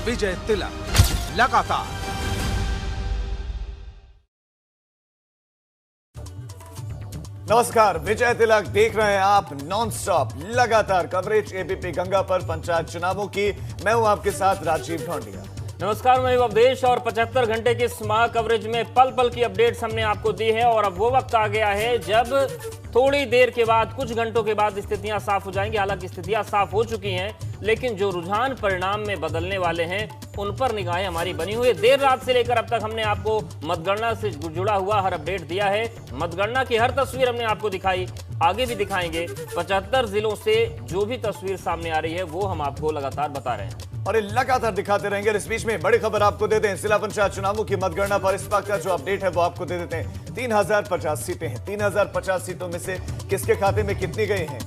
विजय तिलक लगातार। नमस्कार, विजय तिलक देख रहे हैं आप। नॉनस्टॉप लगातार कवरेज एबीपी गंगा पर पंचायत चुनावों की। मैं हूं आपके साथ राजीव ढोंडिया। नमस्कार, मैं अवधेश और 75 घंटे की इस महा कवरेज में पल पल की अपडेट्स हमने आपको दी है। और अब वो वक्त आ गया है जब थोड़ी देर के बाद, कुछ घंटों के बाद स्थितियां साफ हो जाएंगी। हालांकि स्थितियां साफ हो चुकी हैं, लेकिन जो रुझान परिणाम में बदलने वाले हैं उन पर निगाहें हमारी बनी हुई है। देर रात से लेकर अब तक हमने आपको मतगणना से जुड़ा हुआ हर अपडेट दिया है। मतगणना की हर तस्वीर हमने आपको दिखाई, आगे भी दिखाएंगे। 75 जिलों से जो भी तस्वीर सामने आ रही है वो हम आपको लगातार बता रहे हैं और ये लगातार दिखाते रहेंगे। इस बीच में बड़ी खबर आपको दे दें, जिला पंचायत चुनावों की मतगणना पर इस वक्त का जो अपडेट है वो आपको दे देते हैं। 3050 सीटें हैं। 3050 सीटों में से किसके खाते में कितनी गई हैं,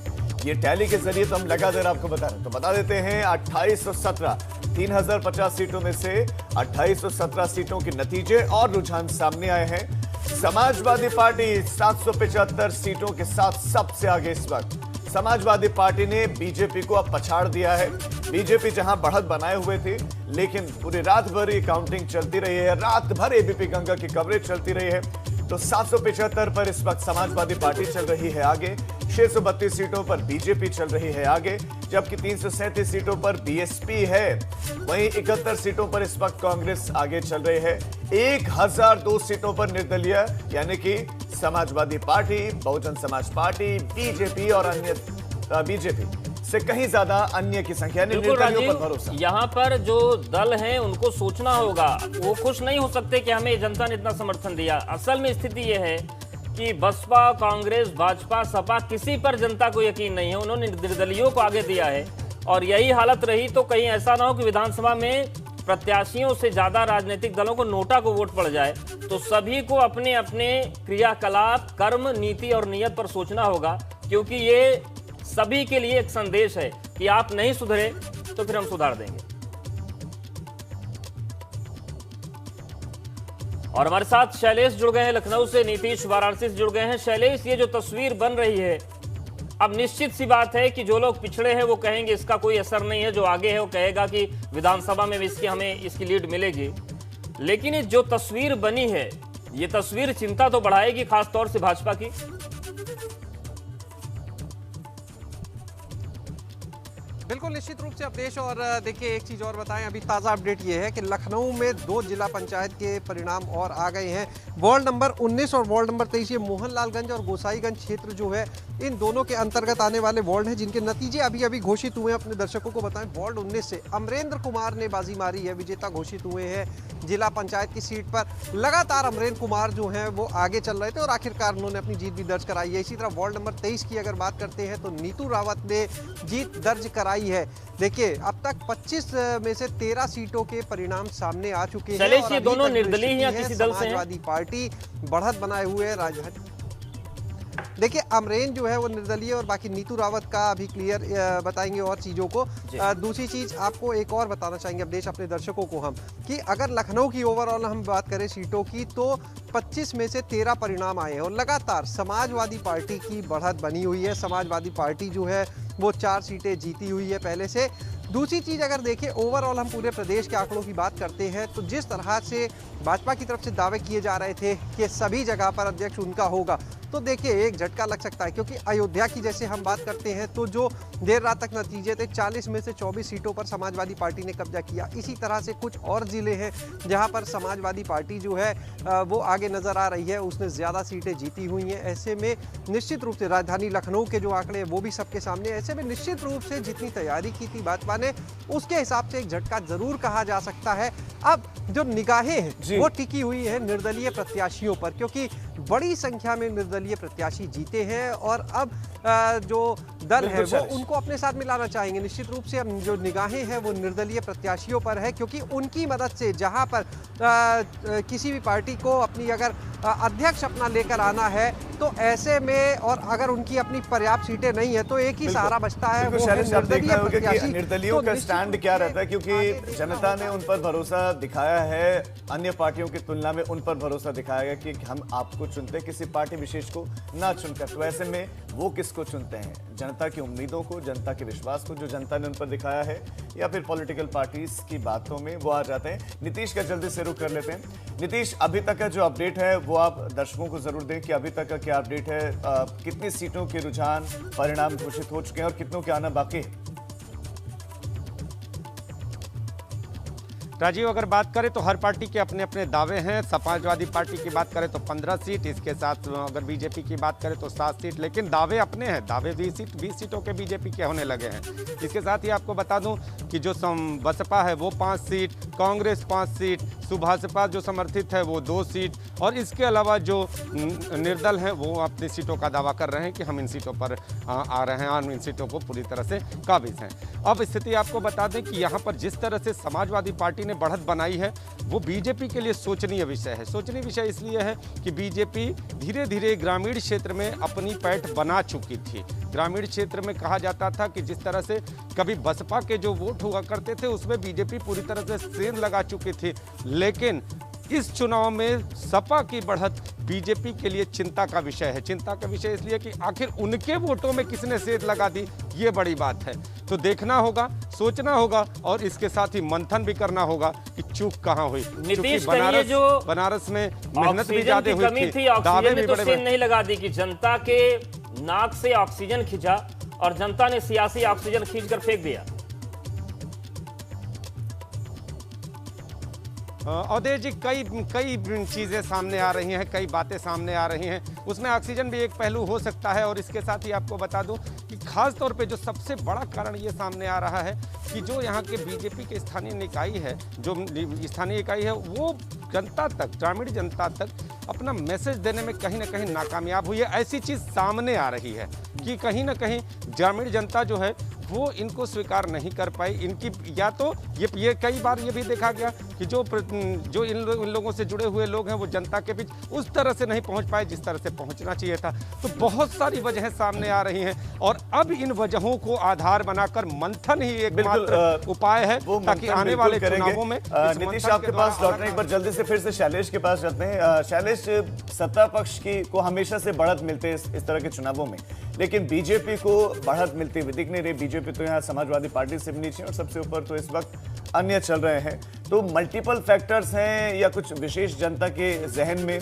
ये टैली के जरिए तो हम लगातार आपको बता रहे हैं। तो बता देते हैं 2817 3050 सीटों में से 2817 सीटों के नतीजे और रुझान सामने आए हैं। समाजवादी पार्टी 775 सीटों के साथ सबसे आगे इस वक्त। समाजवादी पार्टी ने बीजेपी को अब पछाड़ दिया है। बीजेपी जहां बढ़त बनाए हुए थी, लेकिन पूरी रात भर ये काउंटिंग चलती रही है, रात भर एबीपी गंगा की कवरेज चलती रही है। तो 775 पर इस वक्त समाजवादी पार्टी चल रही है आगे, 632 सीटों पर बीजेपी चल रही है आगे, जबकि 337 सीटों पर बीएसपी है। वहीं 71 सीटों पर इस वक्त कांग्रेस आगे चल रही है। 1002 सीटों पर निर्दलीय यानी कि Samajwadi party, Bahujan Samaj party, BJP और अन्य बीजेपी से कहीं ज्यादा अन्य की संख्या। निर्दलीयों पर भरोसा। यहाँ पर जो दल हैं उनको सोचना होगा, वो खुश नहीं हो सकते कि हमें जनता ने इतना समर्थन दिया। असल में स्थिति यह है कि बसपा, कांग्रेस, भाजपा, सपा, किसी पर जनता को यकीन नहीं है। उन्होंने निर्दलीयों को आगे दिया है और यही हालत रही तो कहीं ऐसा ना हो कि विधानसभा में प्रत्याशियों से ज्यादा राजनीतिक दलों को, नोटा को वोट पड़ जाए। तो सभी को अपने अपने क्रियाकलाप, कर्म, नीति और नियत पर सोचना होगा, क्योंकि ये सभी के लिए एक संदेश है कि आप नहीं सुधरे तो फिर हम सुधार देंगे। और हमारे साथ शैलेश जुड़ गए हैं लखनऊ से, नीतीश वाराणसी से जुड़ गए हैं। शैलेश, ये जो तस्वीर बन रही है, अब निश्चित सी बात है कि जो लोग पिछड़े हैं वो कहेंगे इसका कोई असर नहीं है, जो आगे है वो कहेगा कि विधानसभा में भी हमें इसकी लीड मिलेगी। लेकिन ये जो तस्वीर बनी है, ये तस्वीर चिंता तो बढ़ाएगी, खासतौर से भाजपा की। बिल्कुल निश्चित रूप से अवधेश। और देखिए एक चीज़ और बताएं, अभी ताज़ा अपडेट ये है कि लखनऊ में 2 जिला पंचायत के परिणाम और आ गए हैं। वार्ड नंबर 19 और वार्ड नंबर 23, ये मोहनलालगंज और गोसाईगंज क्षेत्र जो है, इन दोनों के अंतर्गत आने वाले वार्ड हैं, जिनके नतीजे अभी अभी घोषित हुए हैं। अपने दर्शकों को बताएं, वार्ड 19 से अमरेंद्र कुमार ने बाजी मारी है, विजेता घोषित हुए हैं जिला पंचायत की सीट पर। लगातार अमरेंद्र कुमार जो हैं वो आगे चल रहे थे और आखिरकार उन्होंने अपनी जीत भी दर्ज कराई है। इसी तरह वार्ड नंबर 23 की अगर बात करते हैं तो नीतू रावत ने जीत दर्ज कराई है। देखिए अब तक 25 में से 13 सीटों के परिणाम सामने आ चुके हैं। ये दोनों निर्दलीय या किसी दल से हैं? समाजवादी पार्टी बढ़त बनाए हुए है। राजधानी देखिए अमरेंद्र जो है वो निर्दलीय और बाकी नीतू रावत का अभी क्लियर बताएंगे और चीज़ों को। दूसरी चीज़ आपको एक और बताना चाहेंगे अपडेश अपने दर्शकों को हम, कि अगर लखनऊ की ओवरऑल हम बात करें सीटों की, तो 25 में से 13 परिणाम आए हैं और लगातार समाजवादी पार्टी की बढ़त बनी हुई है। समाजवादी पार्टी जो है वो 4 सीटें जीती हुई है पहले से। दूसरी चीज़ अगर देखें ओवरऑल हम पूरे प्रदेश के आंकड़ों की बात करते हैं, तो जिस तरह से भाजपा की तरफ से दावे किए जा रहे थे कि सभी जगह पर अध्यक्ष उनका होगा, तो देखिए एक झटका लग सकता है। क्योंकि अयोध्या की जैसे हम बात करते हैं तो जो देर रात तक नतीजे थे, 40 में से 24 सीटों पर समाजवादी पार्टी ने कब्जा किया। इसी तरह से कुछ और जिले हैं जहां पर समाजवादी पार्टी जो है वो आगे नजर आ रही है, उसने ज़्यादा सीटें जीती हुई हैं। ऐसे में निश्चित रूप से राजधानी लखनऊ के जो आंकड़े हैं वो भी सबके सामने। ऐसे में निश्चित रूप से जितनी तैयारी की थी भाजपा ने, उसके हिसाब से एक झटका जरूर कहा जा सकता है। अब जो निगाहें हैं वो टिकी हुई है निर्दलीय प्रत्याशियों पर, क्योंकि बड़ी संख्या में निर्दलीय प्रत्याशी जीते हैं और अब जो दल है वो उनको अपने साथ मिलाना चाहेंगे। निश्चित रूप से अब जो निगाहें हैं वो निर्दलीय प्रत्याशियों पर है, क्योंकि उनकी मदद से जहां पर किसी भी पार्टी को अपनी अगर अध्यक्ष अपना लेकर आना है, तो ऐसे में और अगर उनकी अपनी पर्याप्त सीटें नहीं है तो एक ही सहारा बचता है, वो है निर्दलीय प्रत्याशी। निर्दलीयों का स्टैंड क्या रहता है, क्योंकि जनता ने उन पर भरोसा दिखाया है, अन्य पार्टियों की तुलना में उन पर भरोसा दिखाया गया कि हम आपको चुनते, किसी पार्टी विशेष को ना चुनकर। तो ऐसे में वो किसको चुनते हैं, जनता की उम्मीदों को, जनता के विश्वास को जो जनता ने उन पर दिखाया है, या फिर पॉलिटिकल पार्टीज की बातों में वो आ जाते हैं। नीतीश का जल्दी से रुख कर लेते हैं। नीतीश, अभी तक का जो अपडेट है वो आप दर्शकों को जरूर दें कि अभी तक का क्या अपडेट है, कितनी सीटों के रुझान परिणाम घोषित हो चुके हैं और कितनों के आना बाकी है? राजीव, अगर बात करें तो हर पार्टी के अपने अपने दावे हैं। समाजवादी पार्टी की बात करें तो 15 सीट, इसके साथ अगर बीजेपी की बात करें तो 7 सीट, लेकिन दावे अपने हैं। दावे 20 सीटों के बीजेपी के होने लगे हैं। इसके साथ ही आपको बता दूं कि जो बसपा है वो 5 सीट, कांग्रेस 5 सीट, सुभाषपा जो समर्थित है वो 2 सीट, और इसके अलावा जो निर्दल हैं वो अपनी सीटों का दावा कर रहे हैं कि हम इन सीटों पर आ रहे हैं और इन सीटों को पूरी तरह से काबिज हैं। अब स्थिति आपको बता दें कि यहाँ पर जिस तरह से समाजवादी पार्टी ने बढ़त बनाई है वो बीजेपी के लिए शोचनीय विषय है। शोचनीय विषय इसलिए है कि बीजेपी धीरे धीरे ग्रामीण क्षेत्र में अपनी पैठ बना चुकी थी। ग्रामीण क्षेत्र में कहा जाता था कि जिस तरह से कभी बसपा के जो वोट हुआ करते थे उसमें बीजेपी पूरी तरह से सेंध लगा चुकी थी, लेकिन इस चुनाव में सपा की बढ़त बीजेपी के लिए चिंता का विषय है। चिंता का विषय इसलिए कि आखिर उनके वोटों में किसने सेंध लगा दी, ये बड़ी बात है। तो देखना होगा, सोचना होगा और इसके साथ ही मंथन भी करना होगा कि चूक कहां हुई। नीतीश, बनारस में मेहनत भी ज्यादा हुई थी, दावे भी तो सेंध नहीं लगा दी कि जनता के नाक से ऑक्सीजन खींचा और जनता ने सियासी ऑक्सीजन खींचकर फेंक दिया। अवधेश जी, कई चीज़ें सामने आ रही हैं, कई बातें सामने आ रही हैं, उसमें ऑक्सीजन भी एक पहलू हो सकता है। और इसके साथ ही आपको बता दूं कि खास तौर पे जो सबसे बड़ा कारण ये सामने आ रहा है कि जो यहाँ के बीजेपी के स्थानीय निकाय है, जो स्थानीय इकाई है, वो जनता तक, ग्रामीण जनता तक अपना मैसेज देने में कहीं ना कहीं नाकामयाब हुई है। ऐसी चीज़ सामने आ रही है कि कहीं ना कहीं ग्रामीण जनता जो है वो इनको स्वीकार नहीं कर पाई। इनकी या तो ये कई बार ये भी देखा गया कि जो इन लोगों से जुड़े हुए लोग हैं वो जनता के बीच उस तरह से नहीं पहुंच पाए जिस तरह से पहुंचना चाहिए था। तो बहुत सारी वजहें सामने आ रही हैं और अब इन वजहों को आधार बनाकर मंथन ही एकमात्र उपाय है ताकि आने वाले चुनावों में। नीतीश, आपके पास लौटने एक बार जल्दी से फिर से शैलेश के पास चलते हैं। शैलेश, सत्ता पक्ष को हमेशा से बढ़त मिलते है इस तरह के चुनावों में, लेकिन बीजेपी को बढ़त मिलती हुई दिख नहीं रही। बीजेपी तो यहाँ समाजवादी पार्टी से भी नीचे और सबसे ऊपर तो इस वक्त अन्य चल रहे हैं। तो मल्टीपल फैक्टर्स हैं या कुछ विशेष जनता के जहन में?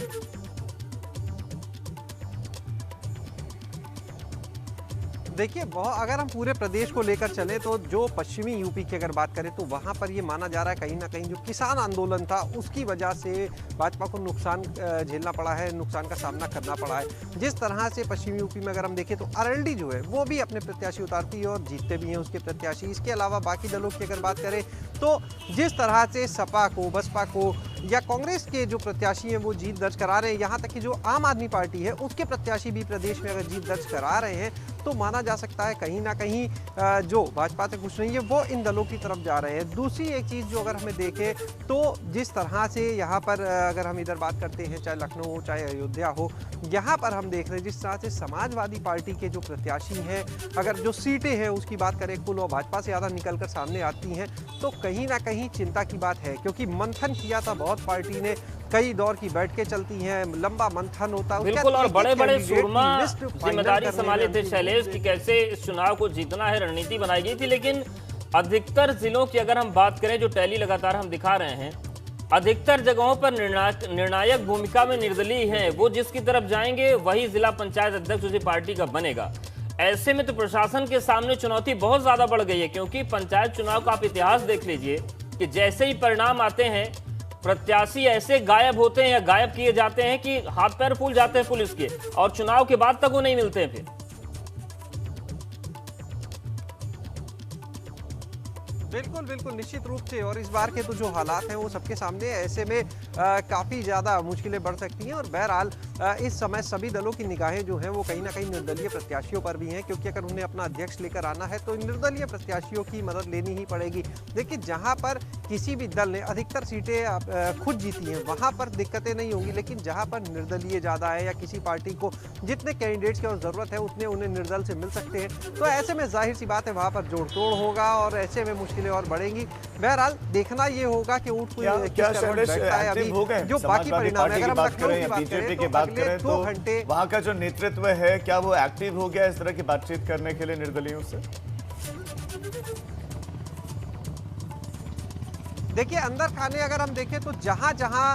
देखिए, अगर हम पूरे प्रदेश को लेकर चले तो जो पश्चिमी यूपी की अगर बात करें तो वहाँ पर ये माना जा रहा है कहीं ना कहीं जो किसान आंदोलन था उसकी वजह से भाजपा को नुकसान झेलना पड़ा है, नुकसान का सामना करना पड़ा है। जिस तरह से पश्चिमी यूपी में अगर हम देखें तो आरएलडी जो है वो भी अपने प्रत्याशी उतारती है और जीतते भी हैं उसके प्रत्याशी। इसके अलावा बाकी दलों की अगर बात करें तो जिस तरह से सपा को, बसपा को या कांग्रेस के जो प्रत्याशी हैं वो जीत दर्ज करा रहे हैं, यहाँ तक कि जो आम आदमी पार्टी है उसके प्रत्याशी भी प्रदेश में अगर जीत दर्ज करा रहे हैं तो माना जा सकता है कहीं ना कहीं जो भाजपा से कुछ नहीं है वो इन दलों की तरफ जा रहे हैं। दूसरी एक चीज़ जो अगर हमें देखें तो जिस तरह से यहाँ पर अगर हम इधर बात करते हैं, चाहे लखनऊ हो चाहे अयोध्या हो, यहाँ पर हम देख रहे हैं जिस तरह से समाजवादी पार्टी के जो प्रत्याशी हैं, अगर जो सीटें हैं उसकी बात करें कुल और भाजपा से ज़्यादा निकल कर सामने आती हैं तो कहीं ना कहीं चिंता की बात है, क्योंकि मंथन किया था बहुत पार्टी ने, कई दौर की बैठकें चलती हैं, लंबा मंथन होता है बिल्कुल, और बड़े बड़े सूरमा जिम्मेदारी संभाले थे शैलेश कि कैसे इस चुनाव को जीतना है, रणनीति बनाई गई थी। लेकिन अधिकतर जिलों की अगर हम बात करें जो टैली लगातार हम दिखा रहे हैं, अधिकतर जगहों पर निर्णायक भूमिका में निर्दलीय हैं। वो जिसकी तरफ जाएंगे वही जिला पंचायत अध्यक्ष उसी पार्टी का बनेगा। ऐसे में तो प्रशासन के सामने चुनौती बहुत ज्यादा बढ़ गई है, क्योंकि पंचायत चुनाव का आप इतिहास देख लीजिए कि जैसे ही परिणाम आते हैं प्रत्याशी ऐसे गायब होते हैं या गायब किए जाते हैं कि हाथ पैर फूल जाते हैं पुलिस के, और चुनाव के बाद तक वो नहीं मिलते हैं फिर। बिल्कुल बिल्कुल, निश्चित रूप से। और इस बार के तो जो हालात हैं वो सबके सामने, ऐसे में काफ़ी ज़्यादा मुश्किलें बढ़ सकती हैं। और बहरहाल इस समय सभी दलों की निगाहें जो हैं वो कहीं ना कहीं निर्दलीय प्रत्याशियों पर भी हैं, क्योंकि अगर उन्हें अपना अध्यक्ष लेकर आना है तो निर्दलीय प्रत्याशियों की मदद लेनी ही पड़ेगी। देखिए, जहाँ पर किसी भी दल ने अधिकतर सीटें खुद जीती हैं वहाँ पर दिक्कतें नहीं होंगी, लेकिन जहाँ पर निर्दलीय ज़्यादा है या किसी पार्टी को जितने कैंडिडेट्स की ज़रूरत है उतने उन्हें निर्दल से मिल सकते हैं, तो ऐसे में जाहिर सी बात है वहाँ पर जोड़ तोड़ होगा और ऐसे में मुश्किल मुश्किलें और बढ़ेंगी। बहरहाल देखना ये होगा कि ऊँट क्या शैलेश एक्टिव हो गए जो बाकी परिणाम है, अगर हम लखनऊ की बात बीजेपी करें की तो बात अगले करें 2 घंटे तो वहां का जो नेतृत्व है क्या वो एक्टिव हो गया इस तरह की बातचीत करने के लिए निर्दलियों से? देखिए अंदर खाने अगर हम देखें तो जहां जहां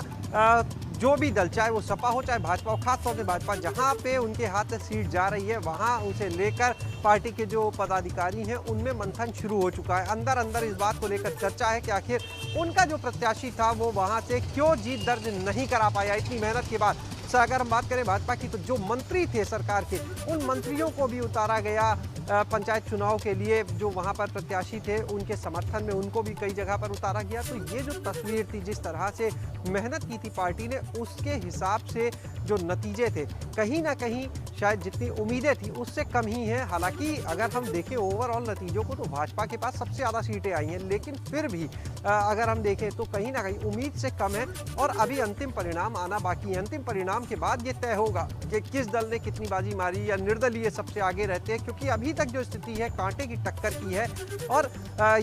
जो भी दल, चाहे वो सपा हो चाहे भाजपा हो, खासतौर से भाजपा, जहां पे उनके हाथ से सीट जा रही है वहां उसे लेकर पार्टी के जो पदाधिकारी हैं उनमें मंथन शुरू हो चुका है। अंदर अंदर इस बात को लेकर चर्चा है कि आखिर उनका जो प्रत्याशी था वो वहां से क्यों जीत दर्ज नहीं करा पाया इतनी मेहनत के बाद। अगर हम बात करें भाजपा की तो जो मंत्री थे सरकार के, उन मंत्रियों को भी उतारा गया पंचायत चुनाव के लिए, जो वहां पर प्रत्याशी थे उनके समर्थन में उनको भी कई जगह पर उतारा गया। तो ये जो तस्वीर थी, जिस तरह से मेहनत की थी पार्टी ने, उसके हिसाब से जो नतीजे थे कहीं ना कहीं शायद जितनी उम्मीदें थी उससे कम ही हैं। हालांकि अगर हम देखें ओवरऑल नतीजों को तो भाजपा के पास सबसे ज़्यादा सीटें आई हैं, लेकिन फिर भी अगर हम देखें तो कहीं ना कहीं उम्मीद से कम है और अभी अंतिम परिणाम आना बाकी है। अंतिम परिणाम के बाद ये तय होगा कि किस दल ने कितनी बाजी मारी या निर्दलीय सबसे आगे रहते हैं, क्योंकि अभी तक जो स्थिति है कांटे की टक्कर की है। और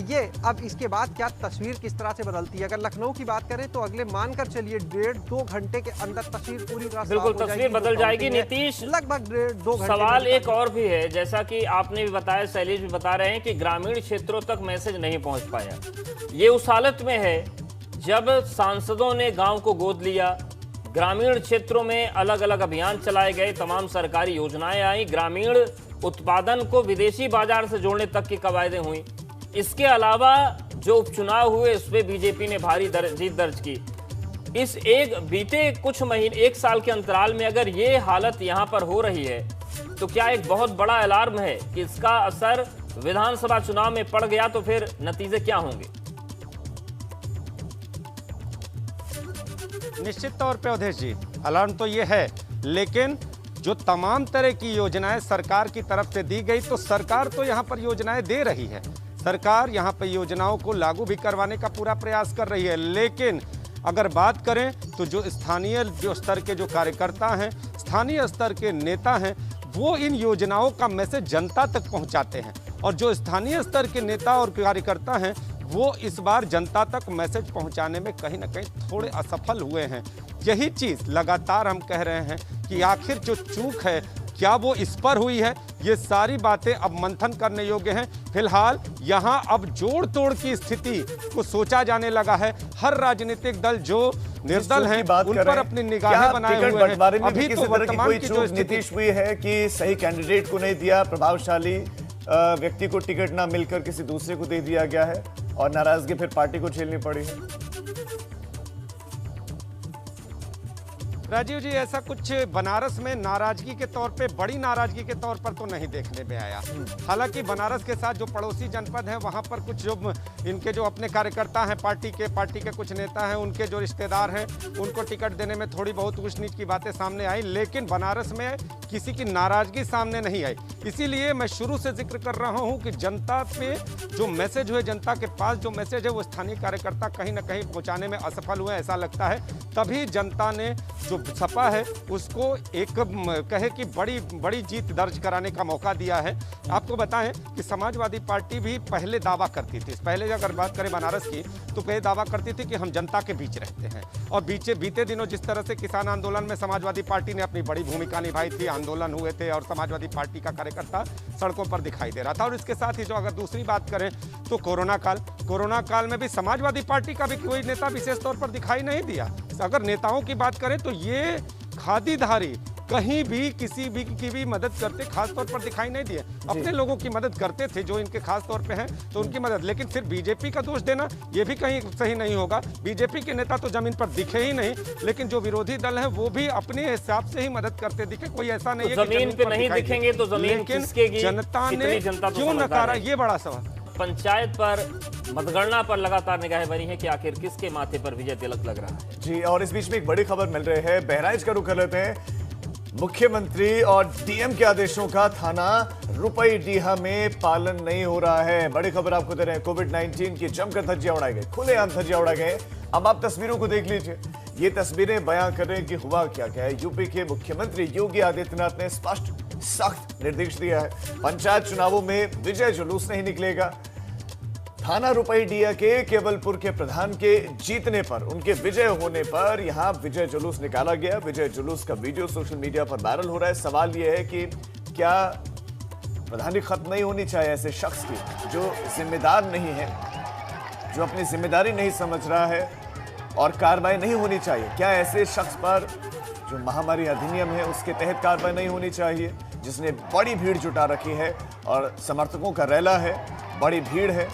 ये अब इसके बाद क्या तस्वीर किस तरह से बदलती है। अगर लखनऊ की बात करें तो अगले मानकर चलिए 1.5-2 घंटे के अंदर तस्वीर पूरी तरह बिल्कुल तस्वीर बदल जाएगी। नीतीश, लगभग 1.5-2 घंटे। सवाल एक और भी है, जैसा कि आपने भी बताया, शैलेश भी बता रहे हैं कि ग्रामीण क्षेत्रों तक मैसेज नहीं पहुंच पाया। ये उस हालत में है जब सांसदों ने गांव को गोद लिया, ग्रामीण क्षेत्रों में अलग अलग अभियान चलाए गए, तमाम सरकारी योजनाएं आई, ग्रामीण उत्पादन को विदेशी बाजार से जोड़ने तक की कवायदें हुई। इसके अलावा जो उपचुनाव हुए उसमें बीजेपी ने भारी जीत दर्ज की। इस बीते कुछ महीने, 1 साल के अंतराल में अगर ये हालत यहां पर हो रही है तो क्या एक बहुत बड़ा अलार्म है कि इसका असर विधानसभा चुनाव में पड़ गया तो फिर नतीजे क्या होंगे? निश्चित तौर पे अवधेश जी, अलार्म तो ये है, लेकिन जो तमाम तरह की योजनाएं सरकार की तरफ से दी गई, तो सरकार तो यहाँ पर योजनाएं दे रही है, सरकार यहाँ पर योजनाओं को लागू भी करवाने का पूरा प्रयास कर रही है। लेकिन अगर बात करें तो जो स्थानीय स्तर के जो कार्यकर्ता हैं, स्थानीय स्तर के नेता हैं, वो इन योजनाओं का मैसेज जनता तक पहुंचाते हैं। और जो स्थानीय स्तर के नेता और कार्यकर्ता हैं वो इस बार जनता तक मैसेज पहुंचाने में कहीं ना कहीं थोड़े असफल हुए हैं। यही चीज़ लगातार हम कह रहे हैं कि आखिर जो चूक है क्या वो इस पर हुई है। ये सारी बातें अब मंथन करने योग्य हैं। फिलहाल यहाँ अब जोड़ तोड़ की स्थिति को सोचा जाने लगा है। हर राजनीतिक दल जो निर्दल हैं उन पर अपनी निगाहें बनाए हुए हैं। अभी तो वर्तमान की जो नीतीश हुई है कि सही कैंडिडेट को नहीं दिया, प्रभावशाली व्यक्ति को टिकट ना मिलकर किसी दूसरे को दे दिया गया है और नाराजगी फिर पार्टी को झेलनी पड़ी है। राजीव जी, ऐसा कुछ बनारस में नाराजगी के तौर पे, बड़ी नाराजगी के तौर पर तो नहीं देखने में आया। हालांकि बनारस के साथ जो पड़ोसी जनपद है वहां पर कुछ जो इनके जो अपने कार्यकर्ता हैं, पार्टी के कुछ नेता हैं, उनके जो रिश्तेदार हैं, उनको टिकट देने में थोड़ी बहुत ऊंच नीच की बातें सामने आई। लेकिन बनारस में किसी की नाराजगी सामने नहीं आई। इसीलिए मैं शुरू से जिक्र कर रहा हूँ कि जनता पे जो मैसेज हुए, जनता के पास जो मैसेज है वो स्थानीय कार्यकर्ता कहीं ना कहीं पहुँचाने में असफल हुए, ऐसा लगता है। तभी जनता ने जो सपा है उसको एक कहे कि बड़ी जीत दर्ज कराने का मौका दिया है। आपको बताएं कि समाजवादी पार्टी भी पहले दावा करती थी, पहले अगर बात करें बनारस की तो पहले दावा करती थी कि हम जनता के बीच रहते हैं। और बीते दिनों जिस तरह से किसान आंदोलन में समाजवादी पार्टी ने अपनी बड़ी भूमिका निभाई थी, आंदोलन हुए थे और समाजवादी पार्टी का कार्यकर्ता सड़कों पर दिखाई दे रहा था। और इसके साथ ही जो अगर दूसरी बात करें तो कोरोना काल में भी समाजवादी पार्टी का भी कोई नेता विशेष तौर पर दिखाई नहीं दिया। अगर नेताओं की बात करें तो ये खादीधारी कहीं भी किसी भी की भी मदद करते खास तौर पर दिखाई नहीं दिए। अपने लोगों की मदद करते थे जो इनके खास तौर पे हैं, तो उनकी मदद। लेकिन सिर्फ बीजेपी का दोष देना ये भी कहीं सही नहीं होगा। बीजेपी के नेता तो जमीन पर दिखे ही नहीं, लेकिन जो विरोधी दल है वो भी अपने हिसाब से ही मदद करते दिखे। कोई ऐसा नहीं है जमीन पे नहीं दिखेंगे तो जमीन किसकेगी? जनता ने क्यों नकारा, ये बड़ा सवाल। पंचायत पर, मतगणना पर लगातार निगाहें बनी है कि आखिर किसके माथे पर विजय तिलक लग रहा है। जी, और इस बीच में एक बड़ी खबर मिल रही है, बहराइच का रुख कर लेते हैं। मुख्यमंत्री और डीएम के आदेशों का थाना रुपईडीहा में पालन नहीं हो रहा है। बड़ी खबर आपको दे रहे हैं, कोविड-19 की जमकर धज्जियां उड़ाई गई, खुलेआम धज्जियां उड़ाए गए। अब आप तस्वीरों को देख लीजिए, ये तस्वीरें बयां कर रहे हैं कि हुआ क्या है। यूपी के मुख्यमंत्री योगी आदित्यनाथ ने स्पष्ट सख्त निर्देश दिया है, पंचायत चुनावों में विजय जुलूस नहीं निकलेगा। थाना रुपईडीह के केवलपुर के प्रधान के जीतने पर, उनके विजय होने पर यहां विजय जुलूस निकाला गया। विजय जुलूस का वीडियो सोशल मीडिया पर वायरल हो रहा है। सवाल यह है कि क्या प्रधानी खत्म नहीं होनी चाहिए ऐसे शख्स की जो जिम्मेदार नहीं है, जो अपनी जिम्मेदारी नहीं समझ रहा है, और कार्रवाई नहीं होनी चाहिए? क्या ऐसे शख्स पर जो महामारी अधिनियम है उसके तहत कार्रवाई नहीं होनी चाहिए, जिसने बड़ी भीड़ जुटा रखी है और समर्थकों का रैला है, बड़ी भीड़ है?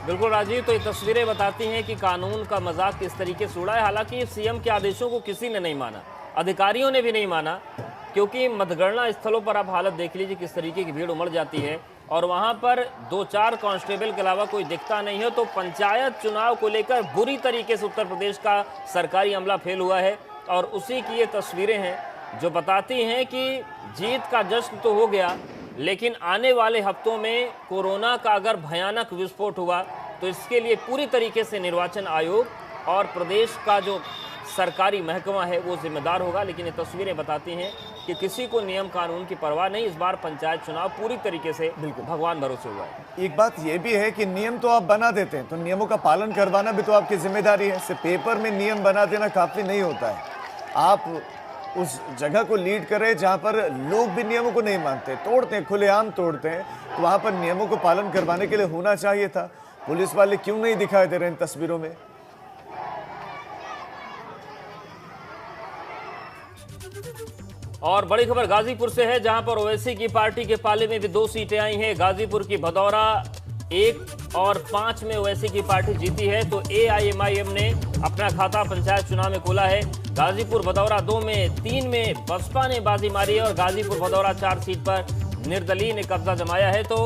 बिल्कुल राजीव, तो ये तस्वीरें बताती हैं कि कानून का मजाक किस तरीके से उड़ा है। हालांकि सीएम के आदेशों को किसी ने नहीं माना, अधिकारियों ने भी नहीं माना, क्योंकि मतगणना स्थलों पर आप हालत देख लीजिए किस तरीके की भीड़ उमड़ जाती है और वहां पर 2-4 कांस्टेबल के अलावा कोई दिखता नहीं है। तो पंचायत चुनाव को लेकर बुरी तरीके से उत्तर प्रदेश का सरकारी अमला फेल हुआ है और उसी की ये तस्वीरें हैं जो बताती हैं कि जीत का जश्न तो हो गया, लेकिन आने वाले हफ्तों में कोरोना का अगर भयानक विस्फोट हुआ तो इसके लिए पूरी तरीके से निर्वाचन आयोग और प्रदेश का जो सरकारी महकमा है वो जिम्मेदार होगा। लेकिन ये तस्वीरें बताती हैं कि किसी को नियम कानून की परवाह नहीं। इस बार पंचायत चुनाव पूरी तरीके से भगवान भरोसे हुआ है। एक बात यह भी है कि नियम तो आप बना देते हैं, तो नियमों का पालन करवाना भी तो आपकी जिम्मेदारी है। सिर्फ पेपर में नियम बना देना काफी नहीं होता है। आप उस जगह को लीड करें जहां पर लोग भी नियमों को नहीं मानते, तोड़ते हैं, खुलेआम तोड़ते हैं, तो वहां पर नियमों को पालन करवाने के लिए होना चाहिए था। पुलिस वाले क्यों नहीं दिखाई दे रहे इन तस्वीरों में? और बड़ी खबर गाजीपुर से है, जहां पर ओवैसी की पार्टी के पाले में भी 2 सीटें आई हैं। गाजीपुर की भदौरा 1 और 5 में ओवैसी की पार्टी जीती है, तो AIMIM ने अपना खाता पंचायत चुनाव में खोला है। गाजीपुर भदौरा 2 में, 3 में बसपा ने बाजी मारी है और गाजीपुर भदौरा 4 सीट पर निर्दलीय ने कब्जा जमाया है। तो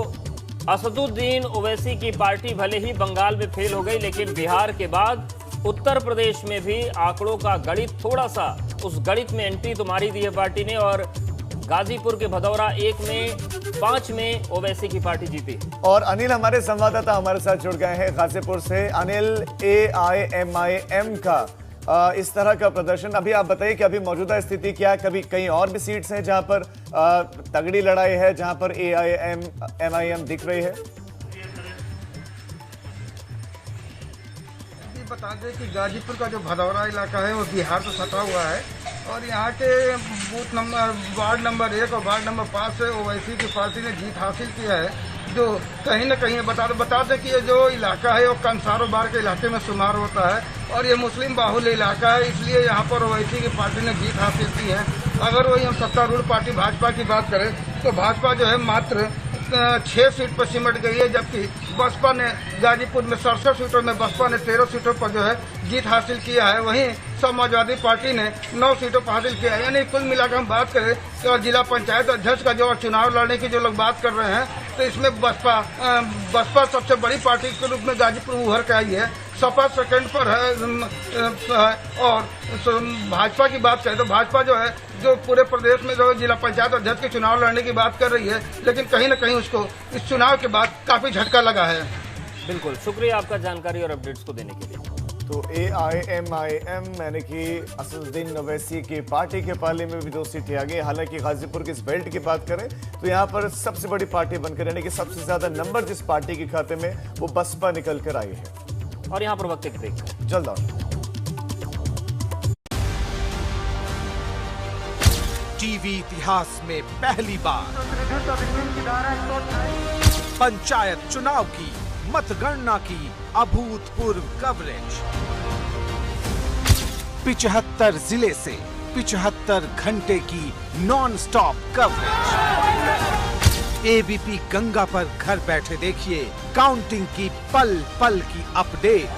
असदुद्दीन ओवैसी की पार्टी भले ही बंगाल में फेल हो गई, लेकिन बिहार के बाद उत्तर प्रदेश में भी आंकड़ों का गणित, थोड़ा सा उस गणित में एंट्री तो मारी दी है पार्टी ने और गाजीपुर के भदौरा 1 में, 5 में ओवैसी की पार्टी जीती। और अनिल हमारे संवाददाता हमारे साथ जुड़ गए हैं गाजीपुर से। अनिल, AIMIM का इस तरह का प्रदर्शन, अभी आप बताइए कि अभी मौजूदा स्थिति क्या है? कभी कहीं और भी सीट्स हैं जहां पर तगड़ी लड़ाई है, जहां पर AIMIM दिख रही है? बता दें कि गाजीपुर का जो भदौरा इलाका है वो बिहार से सटा हुआ है और यहाँ के बूथ नंबर, वार्ड नंबर 1 और वार्ड नंबर 5 से ओवैसी की पार्टी ने जीत हासिल किया है, जो कहीं न कहीं बता दें कि ये जो इलाका है वो कंसारोबार के इलाके में शुमार होता है और ये मुस्लिम बाहुल्य इलाका है, इसलिए यहाँ पर ओवैसी की पार्टी ने जीत हासिल की है। अगर वही हम सत्तारूढ़ पार्टी भाजपा की बात करें तो भाजपा जो है मात्र 6 सीट पर सिमट गई है, जबकि बसपा ने गाजीपुर में 67 सीटों में बसपा ने 13 सीटों पर जो है जीत हासिल किया है। वहीं समाजवादी पार्टी ने 9 सीटों पर हासिल किया है। यानी कुल मिलाकर हम बात करें तो जिला पंचायत अध्यक्ष का जो चुनाव लड़ने की जो लोग बात कर रहे हैं, तो इसमें बसपा सबसे बड़ी पार्टी के रूप में गाजीपुर उभर के आई है, सपा सेकंड पर है और भाजपा की बात करें तो भाजपा जो है जो पूरे प्रदेश में जो जिला पंचायत अध्यक्ष के चुनाव लड़ने की बात कर रही है, लेकिन कहीं न कहीं उसको इस चुनाव के बाद काफी झटका लगा है। बिल्कुल, शुक्रिया आपका जानकारी और अपडेट्स को देने के लिए। तो AIMIM यानी कि असदुद्दीन ओवैसी की पार्टी के पाले में भी 2 सीटें आ गई। हालांकि गाजीपुर की इस बेल्ट की बात करें तो यहाँ पर सबसे बड़ी पार्टी बनकर, यानी कि सबसे ज्यादा नंबर जिस पार्टी के खाते में, वो बसपा निकल कर आई है। और यहाँ पर वक्त एक ब्रेक है, जल्द आओ। टीवी इतिहास में पहली बार पंचायत चुनाव की मतगणना की अभूतपूर्व कवरेज। 75 जिले से 75 घंटे की non stop coverage. ABP Ganga पर घर बैठे देखिए काउंटिंग की पल पल की अपडेट।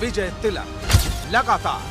विजय तिलक लगातार